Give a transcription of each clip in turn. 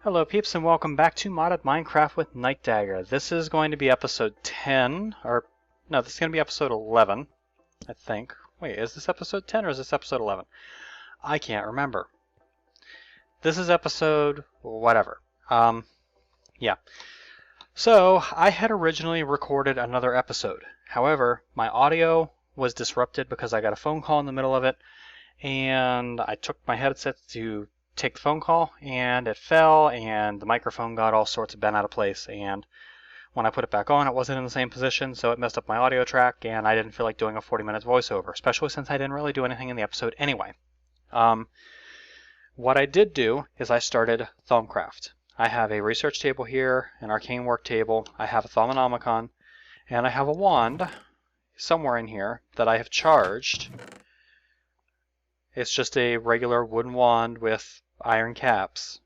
Hello peeps and welcome back to Modded Minecraft with Nightdagger. This is going to be episode 10, or no, this is going to be episode 11, I think. Wait, is this episode 10 or is this episode 11? I can't remember. This is episode whatever. Yeah. So, I had originally recorded another episode. However, my audio was disrupted because I got a phone call in the middle of it, and I took my headset to take the phone call and it fell and the microphone got all sorts of bent out of place, and when I put it back on it wasn't in the same position, so it messed up my audio track and I didn't feel like doing a 40-minute voiceover, especially since I didn't really do anything in the episode anyway. What I did do is I started Thaumcraft. I have a research table here, an arcane work table, I have a Thaumonomicon, and I have a wand somewhere in here that I have charged. It's just a regular wooden wand with iron caps,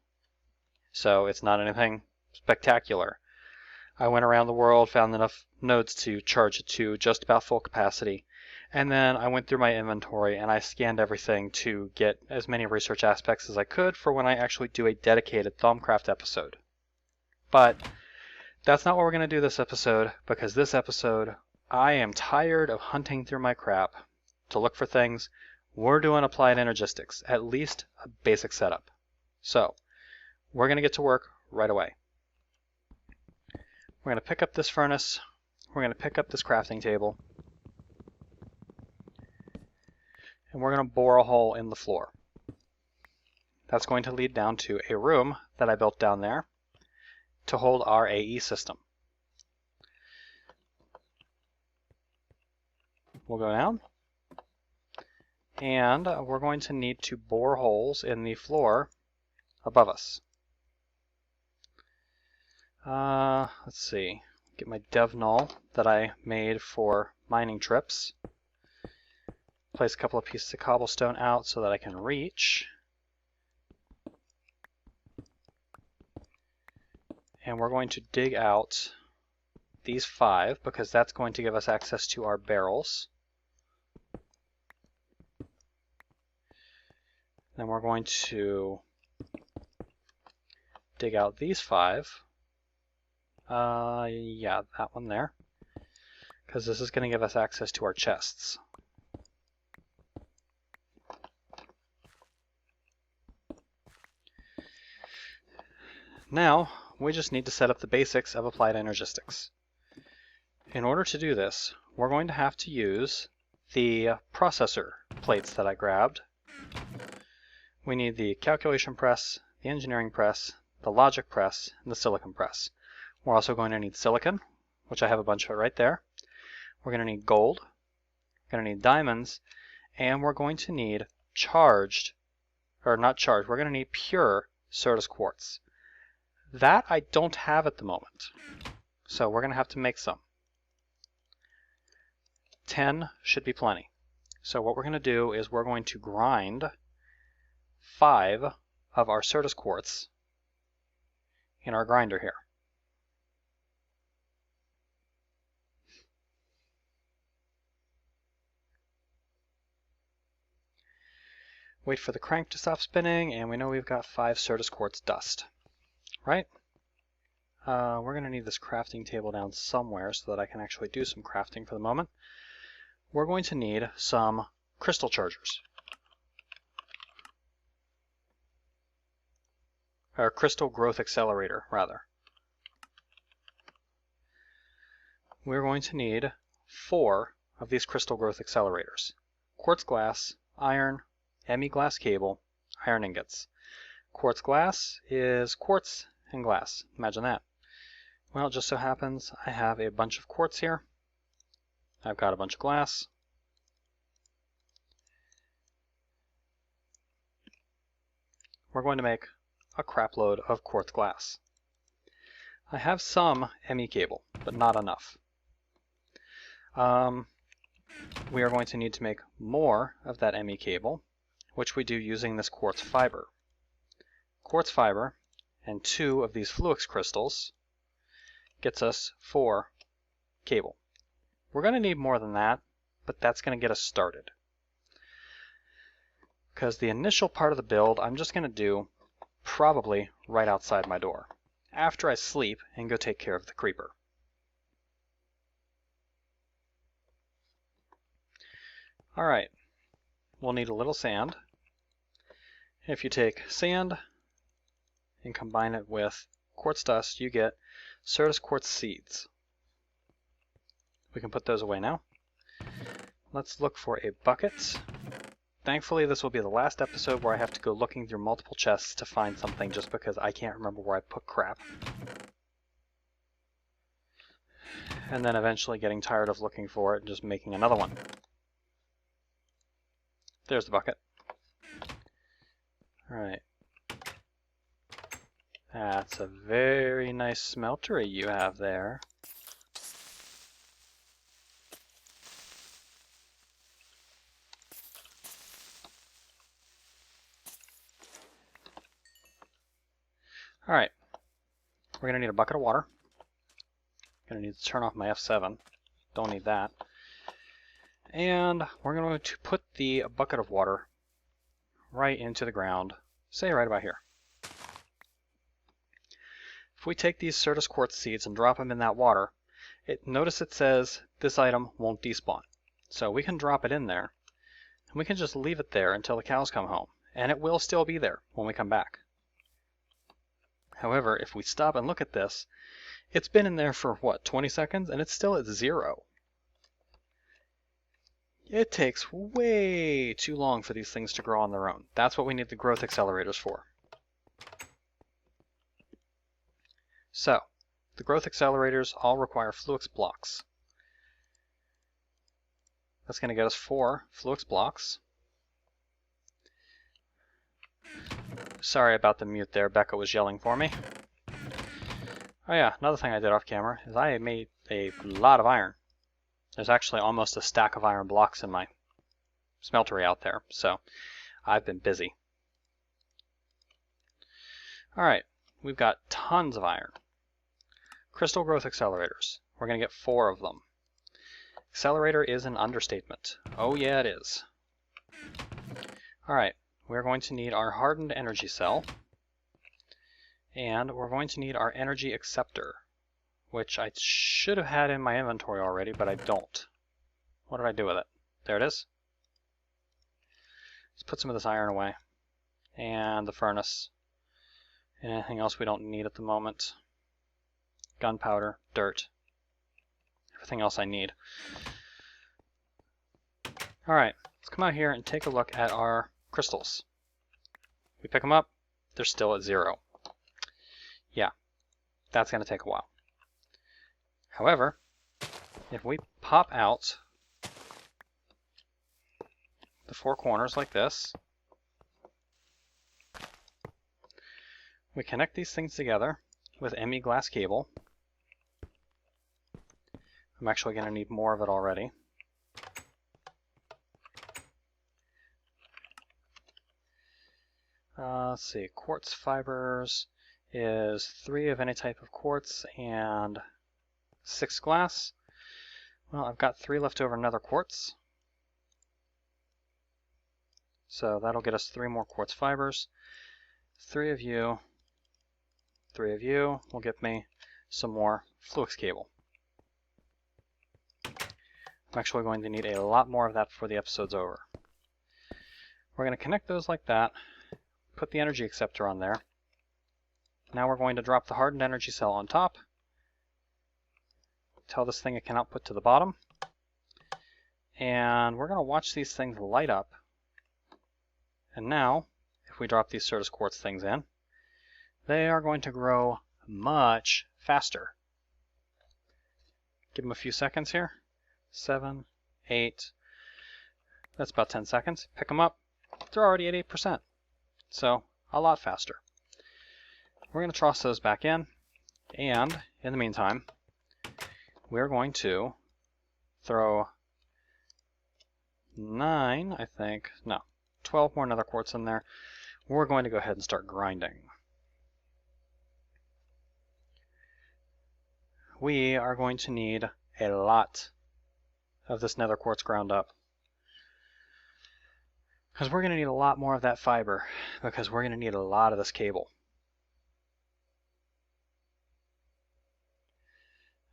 so it's not anything spectacular. I went around the world, found enough nodes to charge it to just about full capacity, and then I went through my inventory and I scanned everything to get as many research aspects as I could for when I actually do a dedicated Thaumcraft episode. But that's not what we're going to do this episode, because this episode I am tired of hunting through my crap to look for things. We're doing Applied Energistics, at least a basic setup. So, we're going to get to work right away. We're going to pick up this furnace, we're going to pick up this crafting table, and we're going to bore a hole in the floor. That's going to lead down to a room that I built down there to hold our AE system. We'll go down. And we're going to need to bore holes in the floor above us. Let's see. Get my dev null that I made for mining trips. Place a couple of pieces of cobblestone out so that I can reach. And we're going to dig out these 5 because that's going to give us access to our barrels. Then we're going to dig out these 5. Yeah, that one there. Because this is going to give us access to our chests. Now, we just need to set up the basics of Applied Energistics. In order to do this, we're going to have to use the processor plates that I grabbed. We need the calculation press, the engineering press, the logic press, and the silicon press. We're also going to need silicon, which I have a bunch of it right there. We're going to need gold, we're going to need diamonds, and we're going to need charged, or not charged, we're going to need pure Certus quartz. That I don't have at the moment, so we're going to have to make some. 10 should be plenty. So what we're going to do is we're going to grind 5 of our Certus quartz in our grinder here. Wait for the crank to stop spinning, and we know we've got 5 Certus quartz dust, right? We're going to need this crafting table down somewhere so that I can actually do some crafting for the moment. We're going to need some crystal chargers. Or crystal growth accelerator, rather. We're going to need 4 of these crystal growth accelerators. Quartz glass, iron, ME glass cable, iron ingots. Quartz glass is quartz and glass. Imagine that. Well, it just so happens I have a bunch of quartz here. I've got a bunch of glass. We're going to make a crap load of quartz glass. I have some ME cable, but not enough. We are going to need to make more of that ME cable, which we do using this quartz fiber. Quartz fiber and 2 of these fluix crystals gets us 4 cable. We're going to need more than that, but that's going to get us started. Because the initial part of the build, I'm just going to do probably right outside my door, after I sleep and go take care of the creeper. Alright, we'll need a little sand. If you take sand and combine it with quartz dust, you get Certus quartz seeds. We can put those away now. Let's look for a bucket. Thankfully, this will be the last episode where I have to go looking through multiple chests to find something just because I can't remember where I put crap. And then eventually getting tired of looking for it and just making another one. There's the bucket. Alright. That's a very nice smeltery you have there. Alright, we're going to need a bucket of water. Going to need to turn off my F7. Don't need that. And we're going to put the bucket of water right into the ground, say right about here. If we take these Certus quartz seeds and drop them in that water, notice it says this item won't despawn. So we can drop it in there, and we can just leave it there until the cows come home, and it will still be there when we come back. However, if we stop and look at this, it's been in there for, what, 20 seconds, and it's still at 0. It takes way too long for these things to grow on their own. That's what we need the growth accelerators for. So, the growth accelerators all require Fluix blocks. That's going to get us 4 Fluix blocks. Sorry about the mute there, Becca was yelling for me. Oh yeah, another thing I did off camera is I made a lot of iron. There's actually almost a stack of iron blocks in my smeltery out there, so I've been busy. Alright, we've got tons of iron. Crystal growth accelerators. We're going to get 4 of them. Accelerator is an understatement. Oh yeah, it is. Alright, we're going to need our hardened energy cell. And we're going to need our energy acceptor, which I should have had in my inventory already, but I don't. What did I do with it? There it is. Let's put some of this iron away. And the furnace. And anything else we don't need at the moment. Gunpowder, dirt. Everything else I need. Alright, let's come out here and take a look at our crystals. We pick them up, they're still at 0. Yeah, that's going to take a while. However, if we pop out the 4 corners like this, we connect these things together with ME glass cable. I'm actually going to need more of it already. Let's see, quartz fibers is 3 of any type of quartz and 6 glass. Well, I've got 3 left over another quartz. So that'll get us 3 more quartz fibers. 3 of you will get me some more Fluix cable. I'm actually going to need a lot more of that before the episode's over. We're going to connect those like that, put the energy acceptor on there. Now we're going to drop the hardened energy cell on top, tell this thing it can output to the bottom, and we're going to watch these things light up. And now, if we drop these Certus quartz things in, they are going to grow much faster. Give them a few seconds here. 7, 8, that's about 10 seconds. Pick them up, they're already at 8%, so a lot faster. We're going to toss those back in, and in the meantime, we're going to throw 9, I think, no, 12 more nether quartz in there. We're going to go ahead and start grinding. We are going to need a lot of this nether quartz ground up, because we're going to need a lot more of that fiber, because we're going to need a lot of this cable.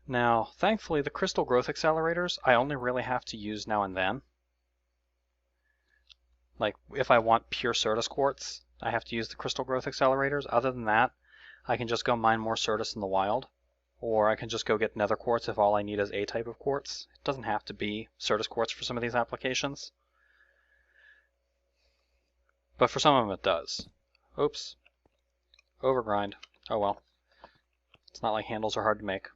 Now, thankfully, the crystal growth accelerators, I only really have to use now and then. Like, if I want pure Certus quartz, I have to use the crystal growth accelerators. Other than that, I can just go mine more Certus in the wild. Or I can just go get nether quartz if all I need is a type of quartz. It doesn't have to be Certus quartz for some of these applications. But for some of them it does. Oops. Overgrind. Oh well. It's not like handles are hard to make.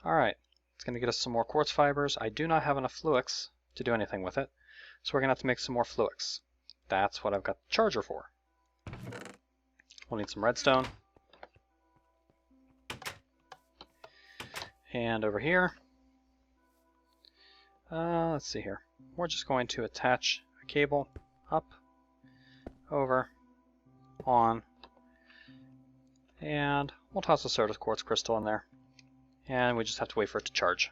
Alright, it's going to get us some more quartz fibers. I do not have enough fluix to do anything with it, so we're going to have to make some more fluix. That's what I've got the charger for. We'll need some redstone. And over here, let's see here. We're just going to attach a cable up, over, on, and we'll toss a Certus quartz crystal in there. And we just have to wait for it to charge.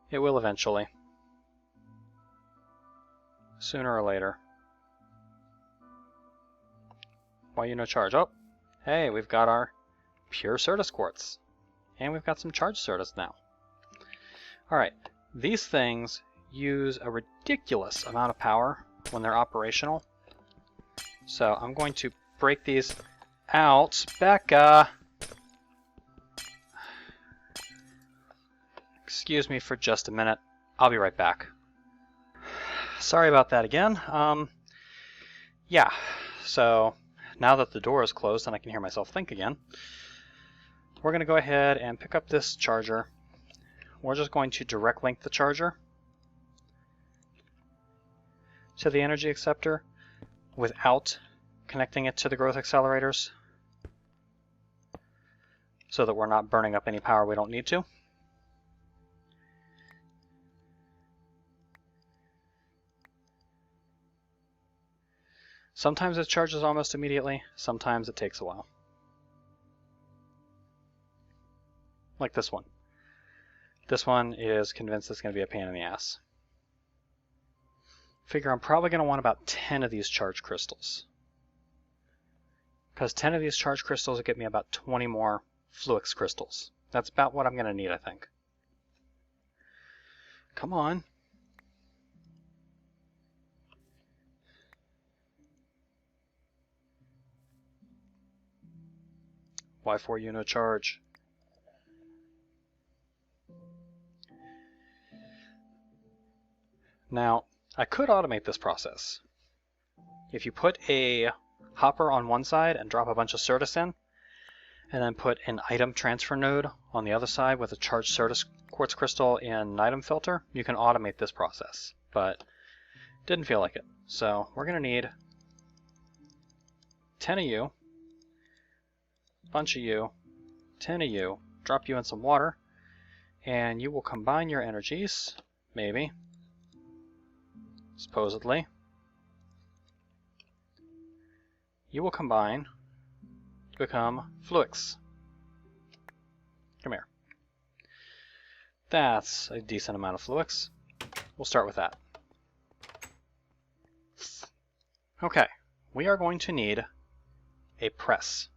It will eventually. Sooner or later. Why you no charge? Oh, hey, we've got our pure Certus quartz. And we've got some charged Certus now. Alright, these things use a ridiculous amount of power when they're operational. So I'm going to break these out. Becca! Excuse me for just a minute. I'll be right back. Sorry about that again. Yeah, so now that the door is closed and I can hear myself think again, we're going to go ahead and pick up this charger. We're just going to direct link the charger to the energy acceptor without connecting it to the growth accelerators so that we're not burning up any power we don't need to. Sometimes it charges almost immediately, sometimes it takes a while. Like this one. This one is convinced it's going to be a pain in the ass. Figure I'm probably going to want about 10 of these charged crystals. Because 10 of these charged crystals will get me about 20 more fluix crystals. That's about what I'm going to need, I think. Come on. Why for you no charge? Now, I could automate this process. If you put a hopper on one side and drop a bunch of Certus in, and then put an item transfer node on the other side with a charged Certus quartz crystal in item filter, you can automate this process, but didn't feel like it. So we're going to need 10 of you, bunch of you, 10 of you, drop you in some water, and you will combine your energies, maybe, supposedly. You will combine to become fluix. Come here. That's a decent amount of fluix. We'll start with that. Okay, we are going to need a press.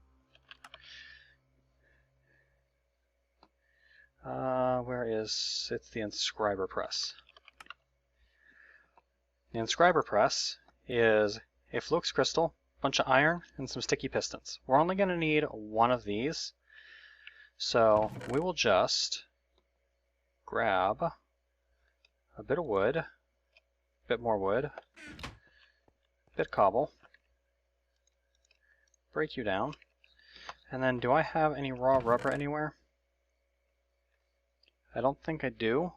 Where is it's the Inscriber press. The Inscriber press is a fluix crystal, bunch of iron, and some sticky pistons. We're only going to need one of these, so we will just grab a bit of wood, a bit more wood, a bit of cobble, break you down, and then do I have any raw rubber anywhere? I don't think I do,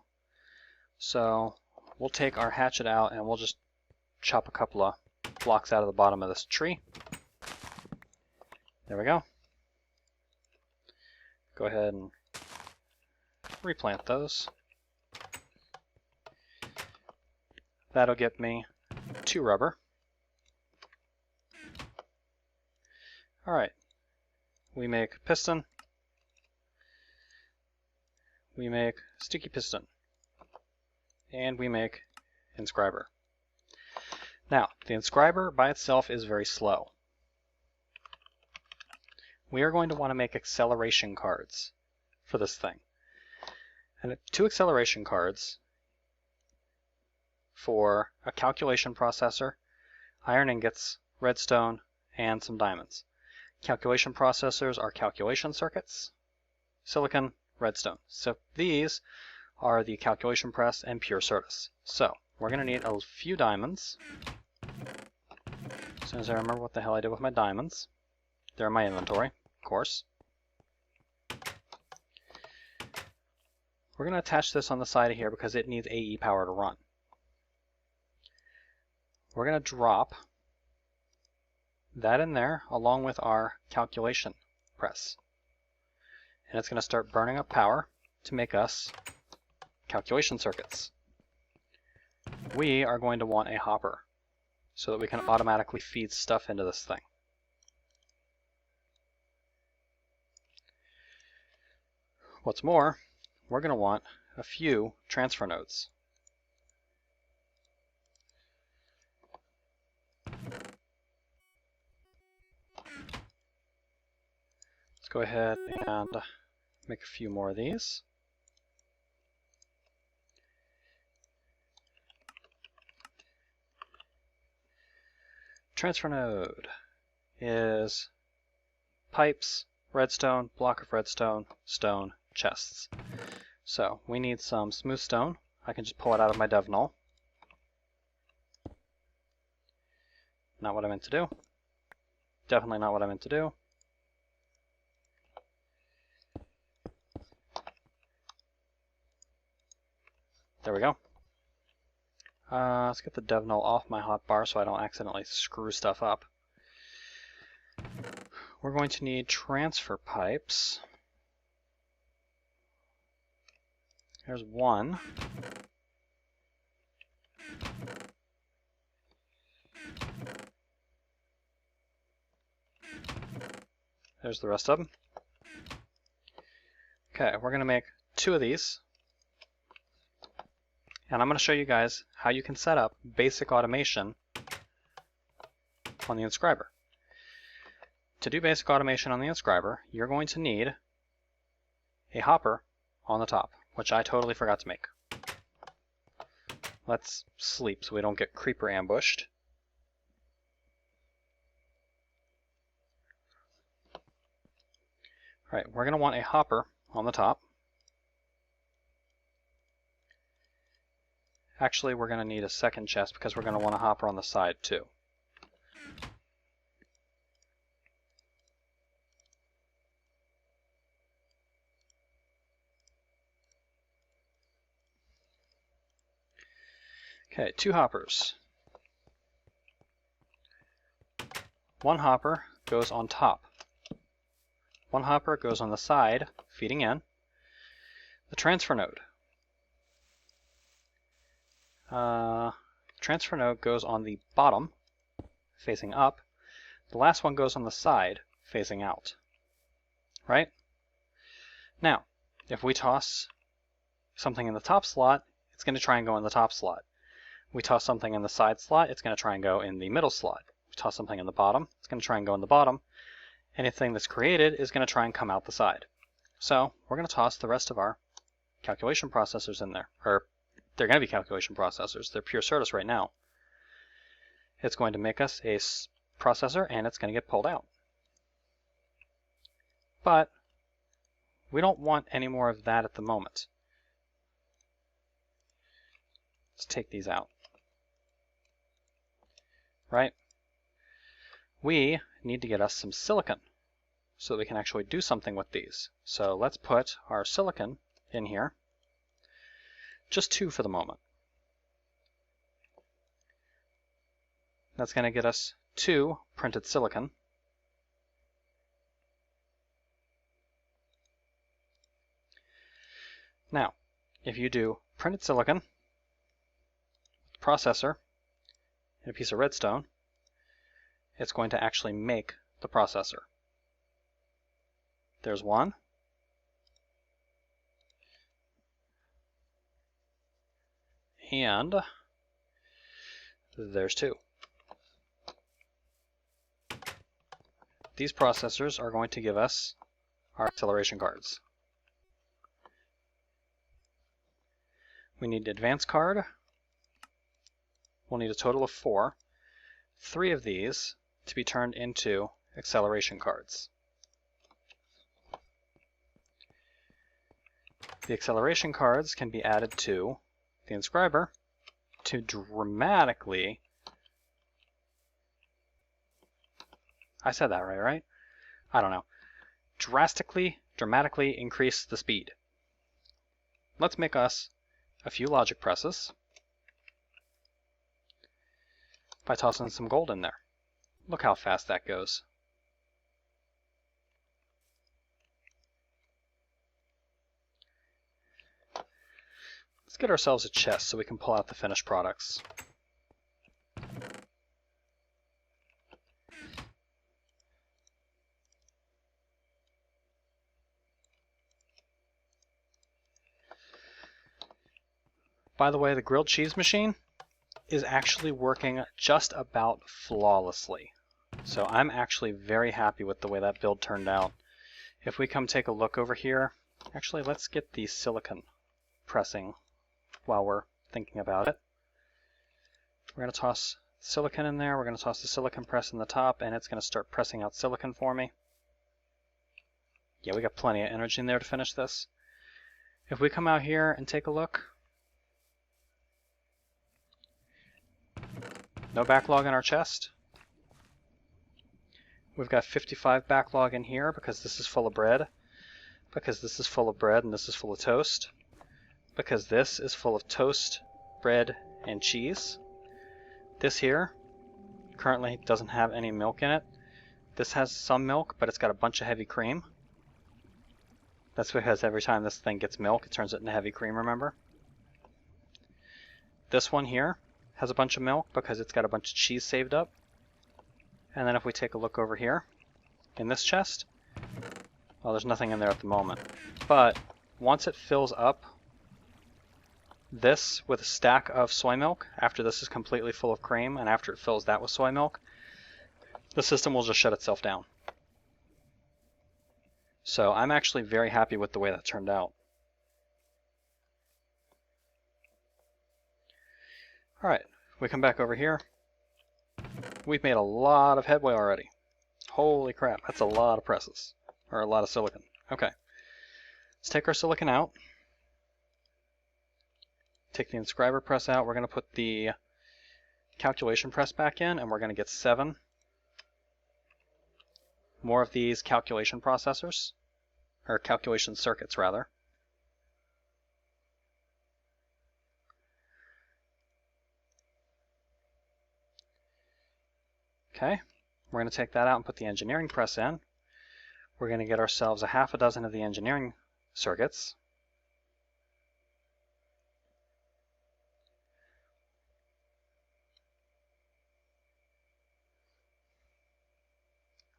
so we'll take our hatchet out and we'll just chop a couple of blocks out of the bottom of this tree. There we go. Go ahead and replant those. That'll get me 2 rubber. Alright, we make piston. We make sticky piston. And we make Inscriber. Now, the inscriber by itself is very slow. We are going to want to make acceleration cards for this thing. And 2 acceleration cards for a calculation processor, iron ingots, redstone, and some diamonds. Calculation processors are calculation circuits, silicon, redstone. So these are the calculation press and pure certus. So we're going to need a few diamonds. As soon as I remember what the hell I did with my diamonds. They're in my inventory, of course. We're going to attach this on the side of here because it needs AE power to run. We're going to drop that in there along with our calculation press. And it's going to start burning up power to make us calculation circuits. We are going to want a hopper so that we can automatically feed stuff into this thing. What's more, we're going to want a few transfer nodes. Let's go ahead and make a few more of these. Transfer node is pipes, redstone, block of redstone, stone, chests. So we need some smooth stone. I can just pull it out of my dev null. Not what I meant to do. Definitely not what I meant to do. There we go. Let's get the dev null off my hotbar so I don't accidentally screw stuff up. We're going to need transfer pipes. Here's one. There's the rest of them. Okay, we're going to make 2 of these. And I'm going to show you guys how you can set up basic automation on the Inscriber. To do basic automation on the Inscriber, you're going to need a hopper on the top, which I totally forgot to make. Let's sleep so we don't get creeper ambushed. Alright, we're going to want a hopper on the top. Actually, we're going to need a second chest because we're going to want a hopper on the side too. Okay, 2 hoppers. 1 hopper goes on top. 1 hopper goes on the side, feeding in. The transfer node. Transfer node goes on the bottom, facing up. The last one goes on the side, facing out. Right? Now, if we toss something in the top slot, it's going to try and go in the top slot. We toss something in the side slot, it's going to try and go in the middle slot. We toss something in the bottom, it's going to try and go in the bottom. Anything that's created is going to try and come out the side. So we're going to toss the rest of our calculation processors in there. Or they're going to be calculation processors. They're pure certus right now. It's going to make us a processor and it's going to get pulled out. But we don't want any more of that at the moment. Let's take these out. Right? We need to get us some silicon so that we can actually do something with these. So let's put our silicon in here. Just 2 for the moment. That's going to get us 2 printed silicon. Now, if you do printed silicon, processor, and a piece of redstone, it's going to actually make the processor. There's 1. And there's 2. these processors are going to give us our acceleration cards. We need an advanced card. We'll need a total of 4. 3 of these to be turned into acceleration cards. The acceleration cards can be added to the Inscriber to dramatically, I said that right? I don't know. Dramatically increase the speed. Let's make us a few logic presses by tossing some gold in there. Look how fast that goes. Let's get ourselves a chest so we can pull out the finished products. By the way, the grilled cheese machine is actually working just about flawlessly. So I'm actually very happy with the way that build turned out. If we come take a look over here, actually let's get the silicon pressing while we're thinking about it. We're going to toss silicon in there, we're going to toss the silicon press in the top, and it's going to start pressing out silicon for me. Yeah, we got plenty of energy in there to finish this. If we come out here and take a look, no backlog in our chest. We've got 55 backlog in here because this is full of bread, because this is full of bread and this is full of toast, because this is full of toast, bread, and cheese. This here currently doesn't have any milk in it. This has some milk, but it's got a bunch of heavy cream. That's because every time this thing gets milk, it turns it into heavy cream, remember? This one here has a bunch of milk because it's got a bunch of cheese saved up. And then if we take a look over here in this chest, well, there's nothing in there at the moment. But once it fills up this with a stack of soy milk, after this is completely full of cream, and after it fills that with soy milk, the system will just shut itself down. So I'm actually very happy with the way that turned out. Alright, we come back over here. We've made a lot of headway already. Holy crap, that's a lot of presses. Or a lot of silicon. Okay. Let's take our silicon out. Take the Inscriber press out. We're going to put the calculation press back in, and we're going to get 7 more of these calculation processors. Or calculation circuits, rather. Okay, we're going to take that out and put the engineering press in. We're going to get ourselves a half a dozen of the engineering circuits.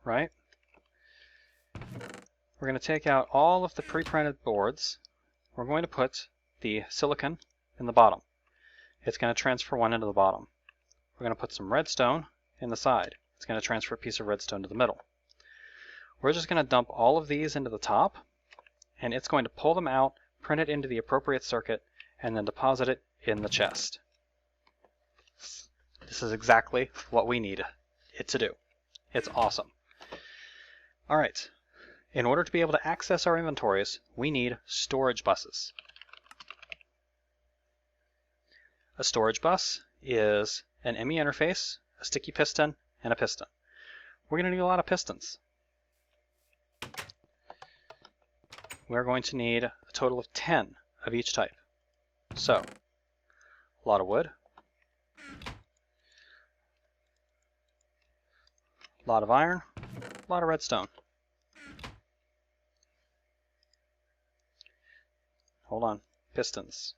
Right? We're going to take out all of the pre-printed boards. We're going to put the silicon in the bottom. It's going to transfer one into the bottom. We're going to put some redstone in the side. It's going to transfer a piece of redstone to the middle. We're just going to dump all of these into the top, and it's going to pull them out, print it into the appropriate circuit, and then deposit it in the chest. This is exactly what we need it to do. It's awesome. Alright, in order to be able to access our inventories, we need storage buses. A storage bus is an ME interface, a sticky piston, and a piston. We're going to need a lot of pistons. We're going to need a total of 10 of each type. So, a lot of wood, a lot of iron, a lot of redstone. Hold on, pistons.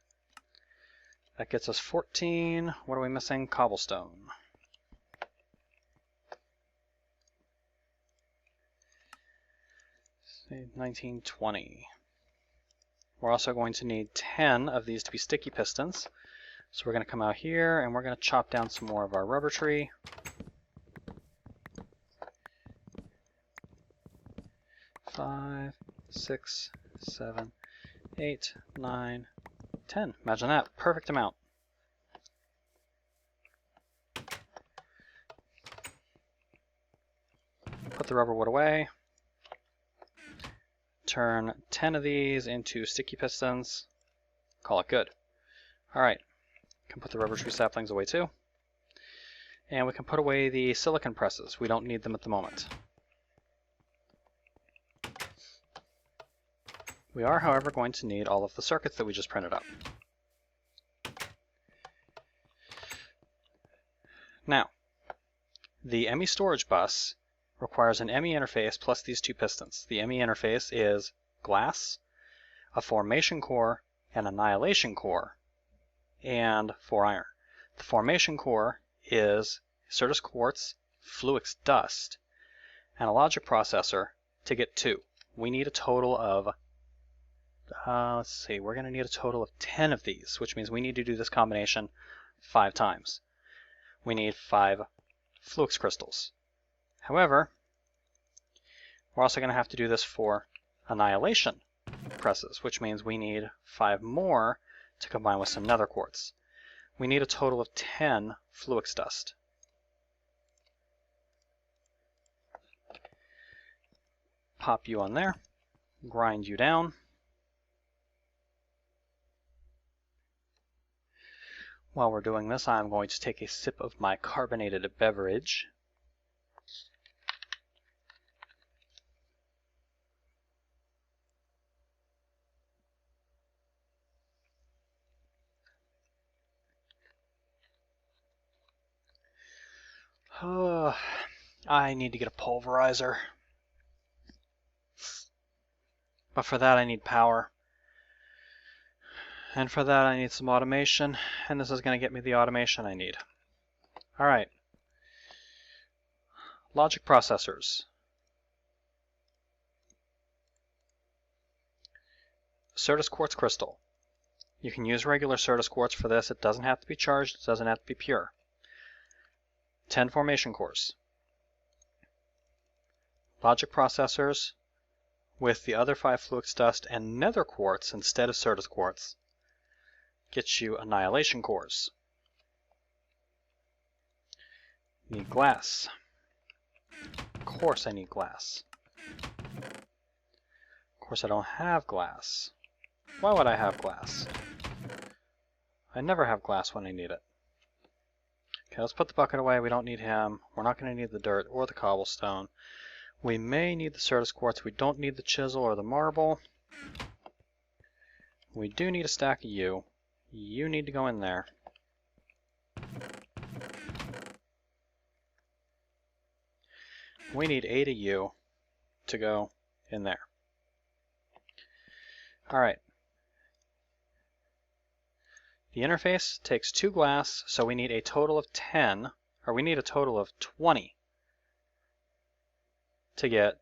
That gets us 14. What are we missing? Cobblestone. Say 19, 20. We're also going to need 10 of these to be sticky pistons. So we're going to come out here and we're going to chop down some more of our rubber tree. 6, 7, 8, 9, 10. Imagine that. Perfect amount. Put the rubber wood away. Turn 10 of these into sticky pistons. Call it good. Alright. Can put the rubber tree saplings away too. And we can put away the silicon presses. We don't need them at the moment. We are, however, going to need all of the circuits that we just printed up. Now, the ME storage bus requires an ME interface plus these two pistons. The ME interface is glass, a formation core, an annihilation core, and 4 iron. The formation core is Certus quartz, Fluix dust, and a logic processor to get 2. We need a total of, let's see, we're going to need a total of 10 of these, which means we need to do this combination 5 times. We need 5 Fluix crystals. However, we're also going to have to do this for annihilation presses, which means we need 5 more to combine with some nether quartz. We need a total of 10 Fluix dust. Pop you on there, grind you down. While we're doing this, I'm going to take a sip of my carbonated beverage. I need to get a pulverizer. But for that I need power. And for that I need some automation. And this is going to get me the automation I need. Alright. Logic processors. Certus quartz crystal. You can use regular Certus quartz for this. It doesn't have to be charged. It doesn't have to be pure. 10 formation cores. Logic processors with the other 5 Fluix dust and nether quartz instead of Certus quartz gets you annihilation cores. Need glass. Of course I need glass. Of course I don't have glass. Why would I have glass? I never have glass when I need it. Okay, let's put the bucket away. We don't need him. We're not going to need the dirt or the cobblestone. We may need the Certus quartz. We don't need the chisel or the marble. We do need a stack of you. You need to go in there. We need 8 of you to go in there. Alright. The interface takes 2 glass, so we need a total of 10, or we need a total of 20 to get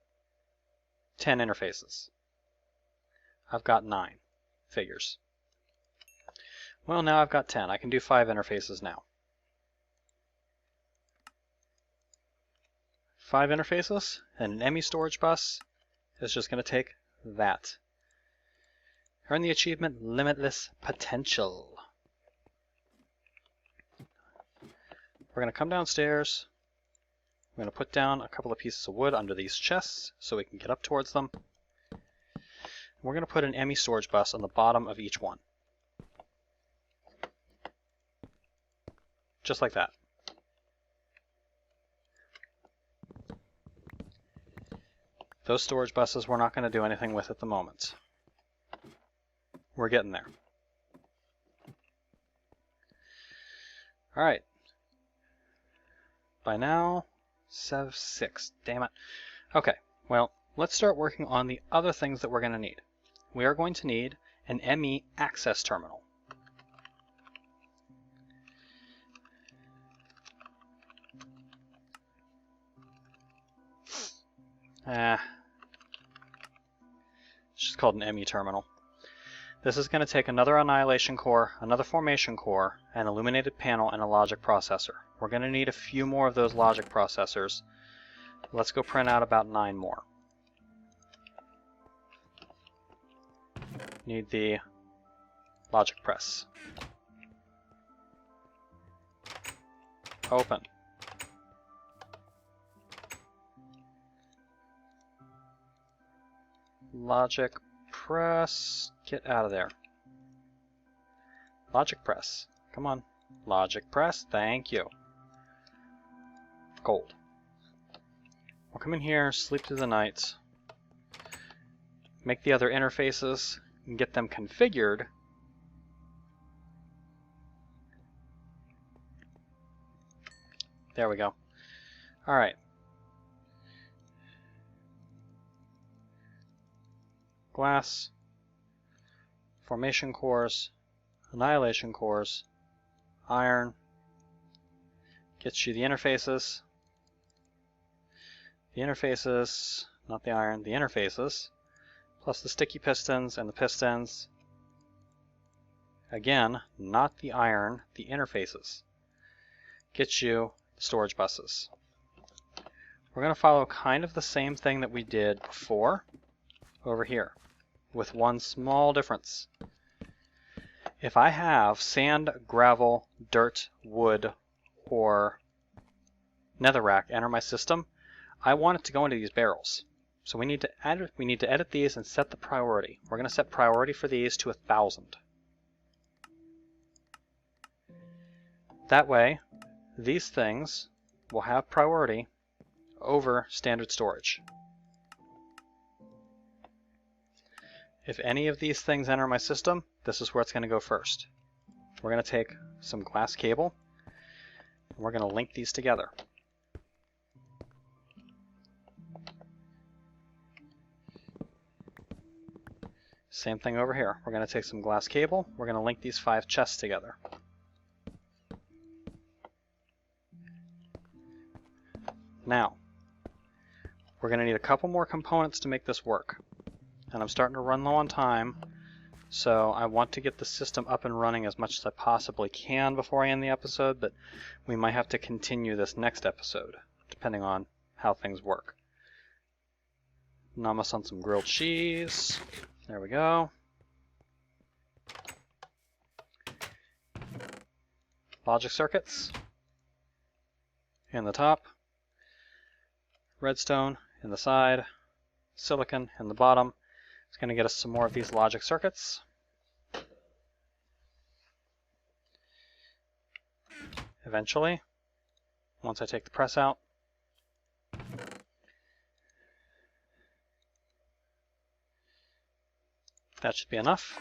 10 interfaces. I've got 9 figures. Well, now I've got 10. I can do 5 interfaces now. 5 interfaces, and an ME storage bus is just going to take that. Earn the achievement Limitless Potential. We're going to come downstairs. We're going to put down a couple of pieces of wood under these chests so we can get up towards them. We're going to put an ME storage bus on the bottom of each one. Just like that. Those storage buses we're not going to do anything with at the moment. We're getting there. Alright. By now, 6. Damn it. Okay, well, let's start working on the other things that we're going to need. We are going to need an ME access terminal. It's just called an ME terminal. This is going to take another annihilation core, another formation core, an illuminated panel, and a logic processor. We're going to need a few more of those logic processors. Let's go print out about 9 more. need the logic press. Open. Logic press, get out of there. Logic press, come on. Logic press, thank you. Gold. We'll come in here, sleep through the night, make the other interfaces, and get them configured. There we go. Alright. Glass, formation cores, annihilation cores, iron, gets you the interfaces. The interfaces, not the iron, the interfaces, plus the sticky pistons and the pistons. Again, not the iron, the interfaces. Gets you the storage buses. We're going to follow kind of the same thing that we did before over here, with one small difference. If I have sand, gravel, dirt, wood, or netherrack enter my system, I want it to go into these barrels. So we need to edit these and set the priority. We're going to set priority for these to 1,000. That way, these things will have priority over standard storage. If any of these things enter my system, this is where it's going to go first. We're going to take some glass cable, and we're going to link these together. Same thing over here. We're going to take some glass cable, we're going to link these 5 chests together. Now, we're going to need a couple more components to make this work. And I'm starting to run low on time, so I want to get the system up and running as much as I possibly can before I end the episode, but we might have to continue this next episode, depending on how things work. Namas on some grilled cheese. There we go. Logic circuits in the top. Redstone in the side. Silicon in the bottom. It's going to get us some more of these logic circuits. Eventually, once I take the press out. That should be enough.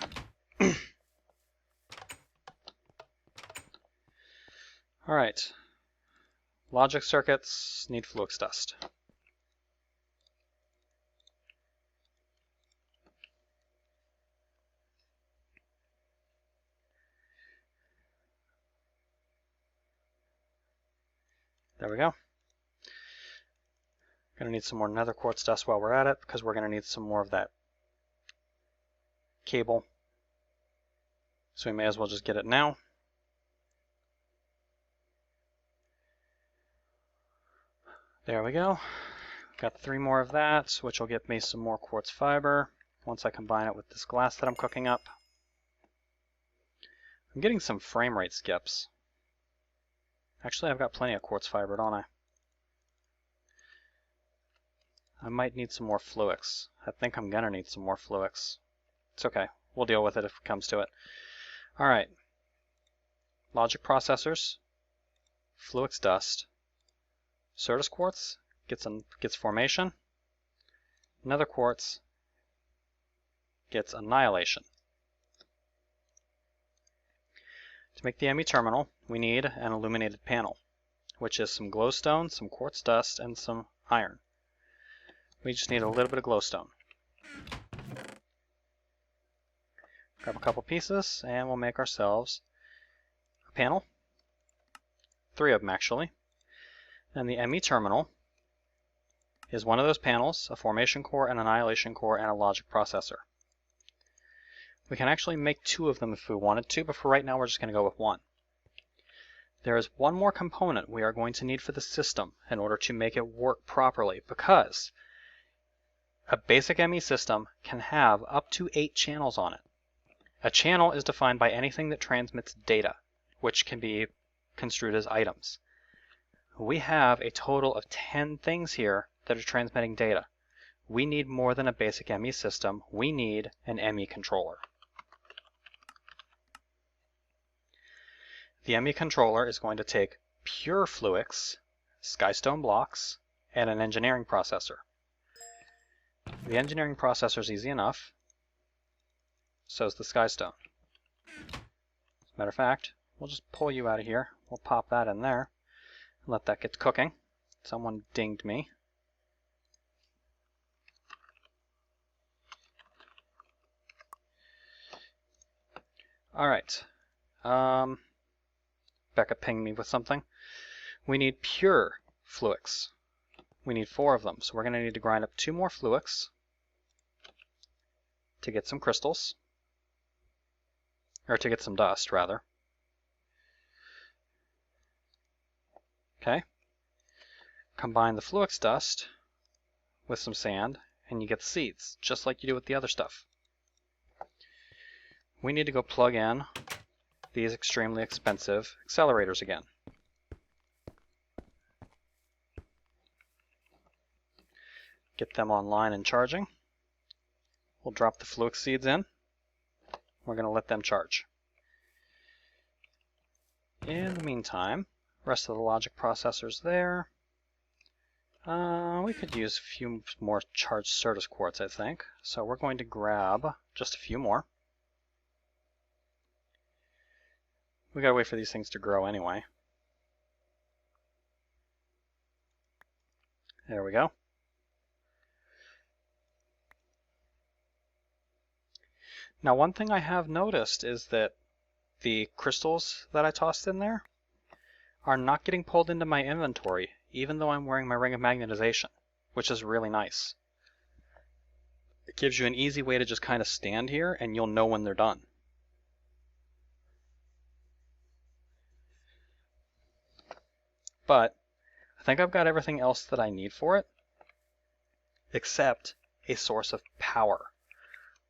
Alright. Logic circuits need flux dust. There we go. Going to need some more nether quartz dust while we're at it, because we're going to need some more of that cable. So we may as well just get it now. There we go. Got 3 more of that, which will get me some more quartz fiber once I combine it with this glass that I'm cooking up. I'm getting some frame rate skips. Actually, I've got plenty of quartz fiber, don't I? I might need some more fluix. I think I'm gonna need some more fluix. It's okay. We'll deal with it if it comes to it. Alright. Logic processors. Fluix dust. Certus quartz gets formation. Nether quartz gets annihilation. To make the ME terminal, we need an illuminated panel, which is some glowstone, some quartz dust, and some iron. We just need a little bit of glowstone. Grab a couple pieces, and we'll make ourselves a panel. 3 of them, actually. And the ME terminal is one of those panels, a formation core, an annihilation core, and a logic processor. We can actually make 2 of them if we wanted to, but for right now we're just going to go with 1. There is one more component we are going to need for the system in order to make it work properly, because a basic ME system can have up to 8 channels on it. A channel is defined by anything that transmits data, which can be construed as items. We have a total of 10 things here that are transmitting data. We need more than a basic ME system. We need an ME controller. The ME controller is going to take pure Fluix, Skystone blocks, and an engineering processor. The engineering processor is easy enough. So is the Skystone. As a matter of fact, we'll just pull you out of here. We'll pop that in there and let that get cooking. Someone dinged me. All right. Becca pinged me with something. We need pure Fluix. We need 4 of them. So we're going to need to grind up 2 more Fluix to get some crystals. Or to get some dust, rather. Okay. Combine the Fluix dust with some sand, and you get the seeds, just like you do with the other stuff. We need to go plug in these extremely expensive accelerators again. Get them online and charging. We'll drop the Fluix seeds in. We're going to let them charge. In the meantime, rest of the logic processors there. We could use a few more charged Certus quartz, I think. So we're going to grab just a few more. We gotta wait for these things to grow anyway. There we go. Now, one thing I have noticed is that the crystals that I tossed in there are not getting pulled into my inventory, even though I'm wearing my ring of magnetization, which is really nice. It gives you an easy way to just kind of stand here and you'll know when they're done. But I think I've got everything else that I need for it, except a source of power.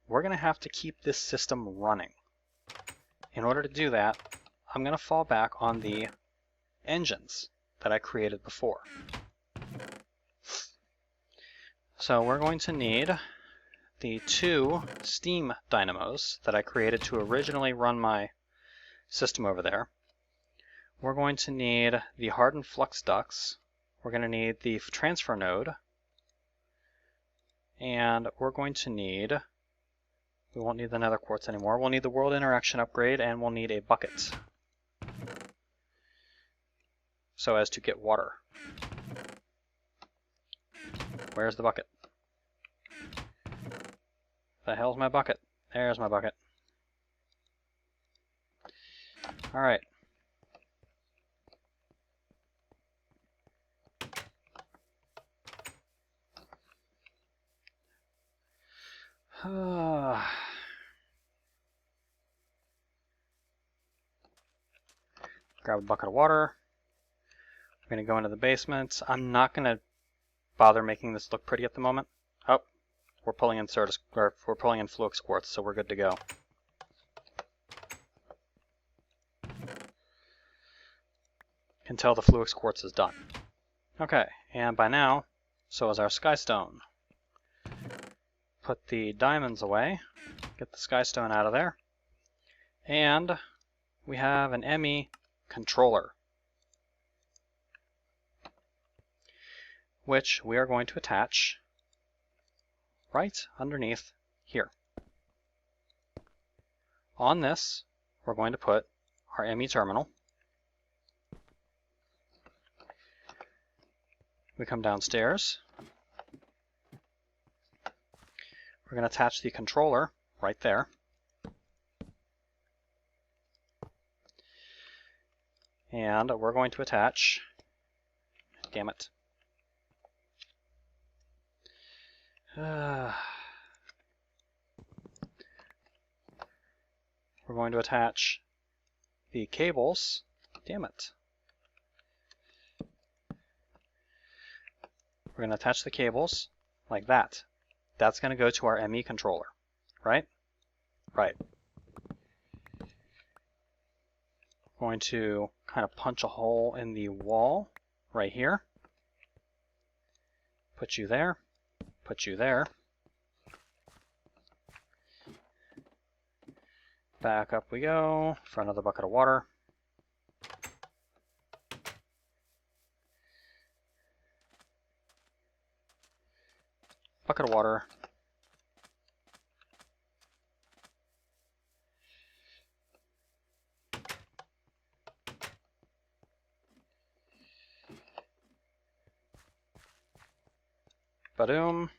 We're going to have to keep this system running. In order to do that, I'm going to fall back on the engines that I created before. So we're going to need the 2 steam dynamos that I created to originally run my system over there. We're going to need the hardened flux ducts. We're going to need the transfer node. And we're going to need, we won't need the nether quartz anymore. We'll need the world interaction upgrade, and we'll need a bucket so as to get water. Where's the bucket? The hell's my bucket? There's my bucket. All right. Grab a bucket of water. We're going to go into the basement. I'm not going to bother making this look pretty at the moment. Oh, we're pulling in Certus, or we're pulling in Fluix quartz, so we're good to go. Can tell the Fluix quartz is done. Okay, and by now, so is our Skystone. Put the diamonds away, get the Skystone out of there, and we have an ME controller, which we are going to attach right underneath here. On this, we're going to put our ME terminal. We come downstairs. We're going to attach the controller right there. And we're going to attach, damn it. We're going to attach the cables, damn it. We're going to attach the cables like that. That's going to go to our ME controller, right? Right. I'm going to kind of punch a hole in the wall right here. Put you there. Put you there. Back up we go for another bucket of water. Bucket of water. Ba-doom.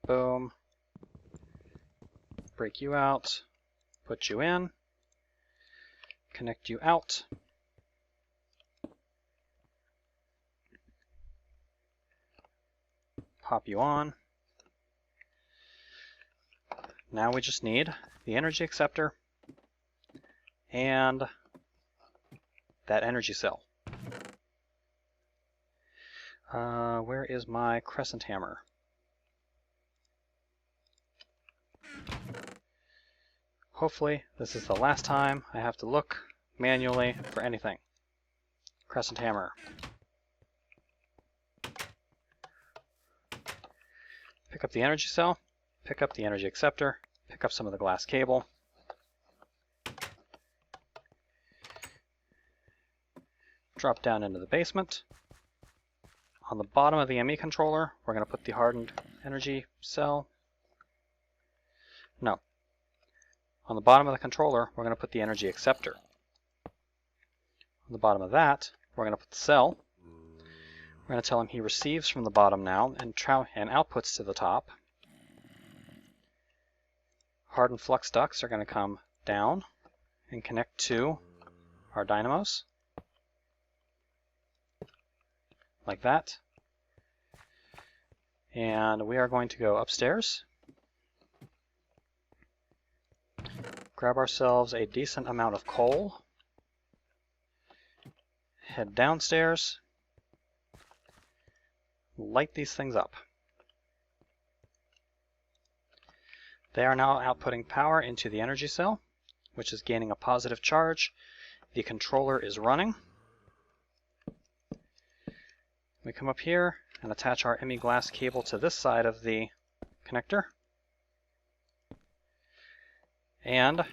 Boom. Break you out. Put you in. Connect you out. Pop you on. Now we just need the energy acceptor and that energy cell. Where is my crescent hammer? Hopefully this is the last time I have to look manually for anything. Crescent hammer. Pick up the energy cell, pick up the energy acceptor, pick up some of the glass cable. Drop down into the basement. On the bottom of the ME controller, we're going to put the hardened energy cell. No. On the bottom of the controller, we're going to put the energy acceptor. On the bottom of that, we're going to put the cell. We're going to tell him he receives from the bottom now and outputs to the top. Hardened flux ducts are going to come down and connect to our dynamos. Like that. And we are going to go upstairs. Grab ourselves a decent amount of coal. Head downstairs. Light these things up. They are now outputting power into the energy cell, which is gaining a positive charge. The controller is running. We come up here and attach our ME glass cable to this side of the connector. And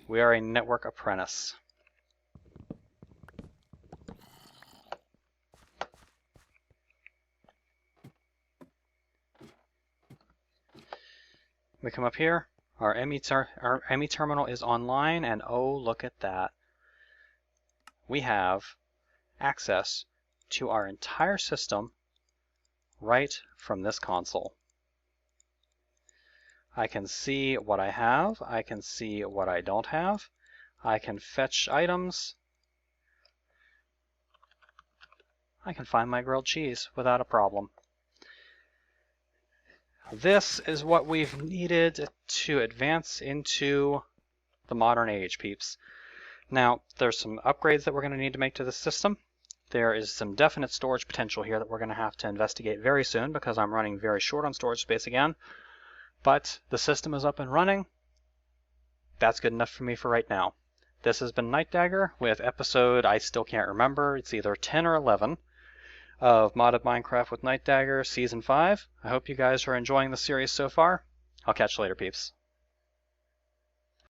we are a network apprentice. We come up here, our ME terminal is online, and oh, look at that. We have access to our entire system right from this console. I can see what I have, I can see what I don't have, I can fetch items, I can find my grilled cheese without a problem. This is what we've needed to advance into the modern age, peeps. Now, there's some upgrades that we're going to need to make to the system. There is some definite storage potential here that we're going to have to investigate very soon because I'm running very short on storage space again. But the system is up and running. That's good enough for me for right now. This has been Nightdagger with episode, I still can't remember, it's either 10 or 11 of Modded Minecraft with Nightdagger Season 5. I hope you guys are enjoying the series so far. I'll catch you later, peeps.